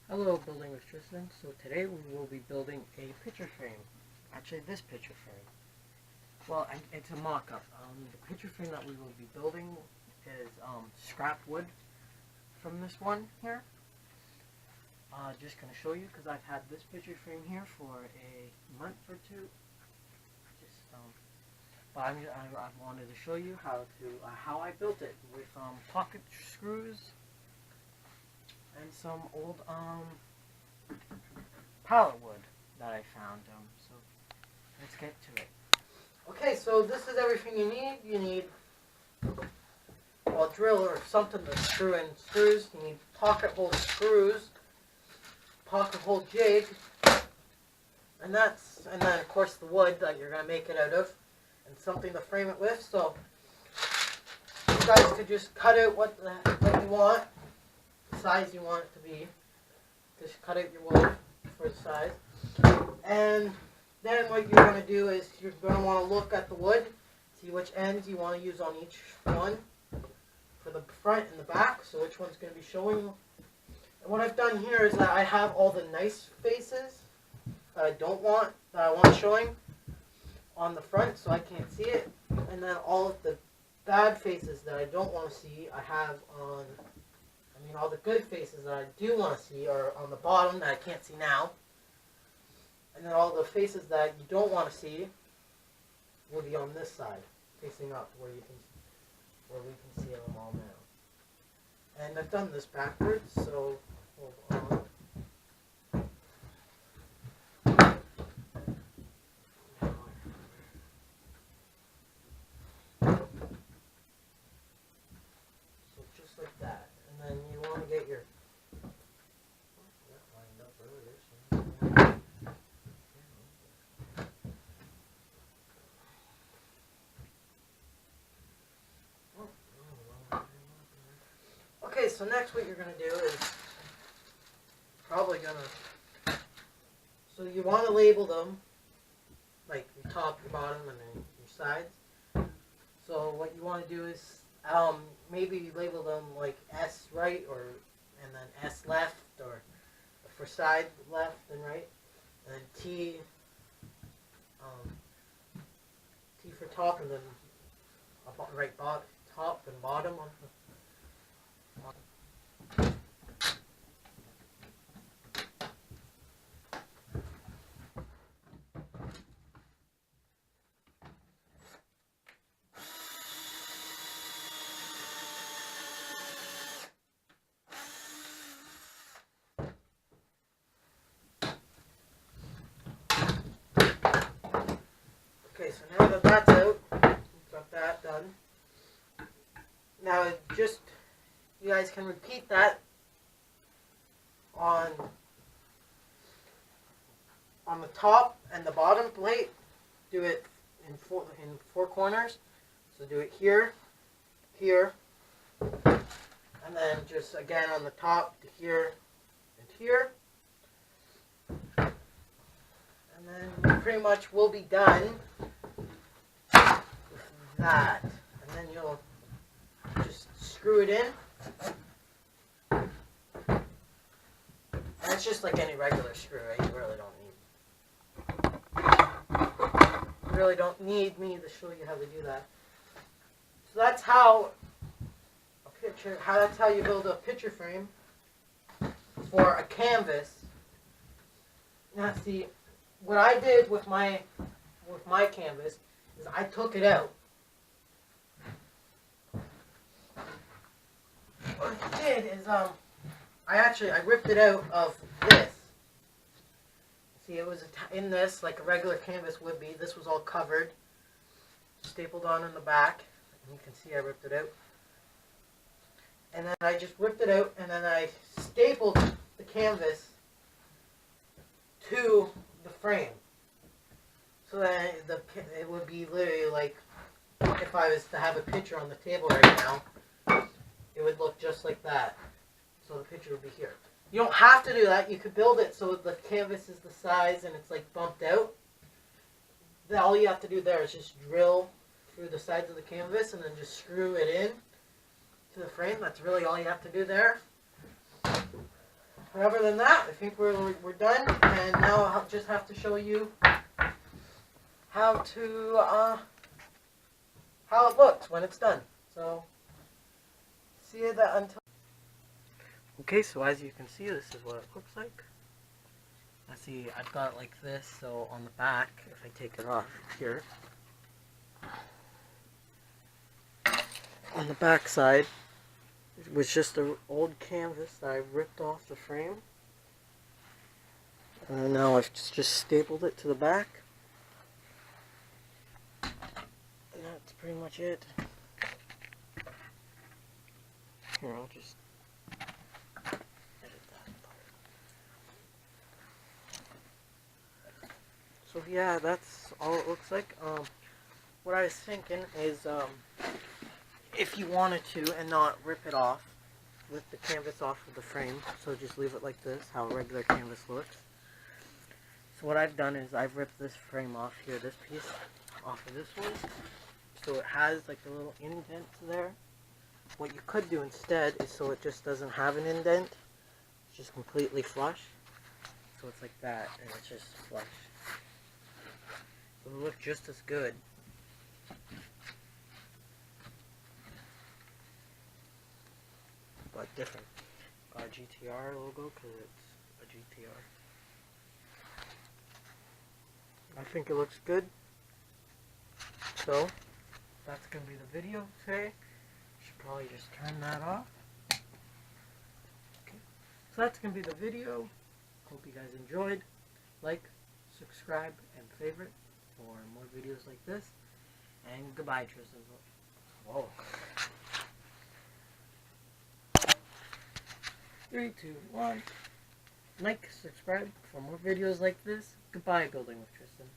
Hello, Building with Tristan. So today we will be building a picture frame. Actually, this picture frame. Well, it's a mock-up. The picture frame that we will be building is scrap wood from this one here. Just going to show you because I've had this picture frame here for a month or two. But I wanted to show you how I built it with pocket screws and some old pallet wood that I found. So let's get to it. Okay, so this is everything you need. You need a drill or something to screw in screws. You need pocket hole screws, pocket hole jig, and then of course the wood that you're gonna make it out of, and something to frame it with. So you guys could just cut out what you want, the size you want it to be. Just cut out your wood for the size, and then what you're going to do is you're going to want to look at the wood, see which ends you want to use on each one for the front and the back, so which one's going to be showing. And what I've done here is that I have all the nice faces that I want showing on the front so I can't see it, and then all of the bad faces that I don't want to see I have on, all the good faces that I do want to see are on the bottom that I can't see now. And then all the faces that you don't want to see will be on this side, facing up, where we can see them all now. And I've done this backwards, so hold on. So just like that, and then you want to get your lined up earlier. Okay, so next what you're going to do is so you want to label them, like your top, your bottom, and then your sides. So what you want to do is maybe you label them like S right, and then S left, or for side left and right, and then T for top, and then right top and bottom on the. Okay, so now that that's out, got that done. Now you guys can repeat that on the top and the bottom plate. Do it in four corners. So do it here, here, and then just again on the top to here and here. And then you pretty much will be done with that. And then you'll just screw it in. And it's just like any regular screw, right? You really don't need me to show you how to do that. So that's how you build a picture frame for a canvas. Now see, what I did with my canvas is I took it out. What I did is I ripped it out of this. See, it was in this like a regular canvas would be. This was all covered, stapled on in the back, and you can see I ripped it out. And then I just ripped it out, and then I stapled the canvas to the frame, so that it would be literally like if I was to have a picture on the table right now, it would look just like that. So the picture would be here. You don't have to do that. You could build it so the canvas is the size and it's like bumped out. Then all you have to do there is just drill through the sides of the canvas and then just screw it in to the frame. That's really all you have to do there. But other than that, I think we're done. And now I'll just have to show you how it looks when it's done. So see you that until. Okay, so as you can see, this is what it looks like. Let's see, I've got it like this, so on the back, if I take it off here, on the back side, it was just an old canvas that I ripped off the frame. And now I've just stapled it to the back. And that's pretty much it. Here, I'll just edit that part. So yeah, that's all it looks like. What I was thinking is, if you wanted to and not rip it off, lift the canvas off of the frame, so just leave it like this, how a regular canvas looks. So what I've done is I've ripped this frame off here, this piece, off of this one, so it has like a little indent there. What you could do instead is, so it just doesn't have an indent, it's just completely flush, so it's like that, and it's just flush. It'll look just as good. But different. Got a GTR logo because it's a GTR. I think it looks good. So that's gonna be the video today. Should probably just turn that off. Okay. So that's gonna be the video. Hope you guys enjoyed. Like, subscribe, and favorite for more videos like this. And goodbye, Tristan. Whoa. 3, 2, 1. Like, subscribe for more videos like this. Goodbye, Building with Tristan.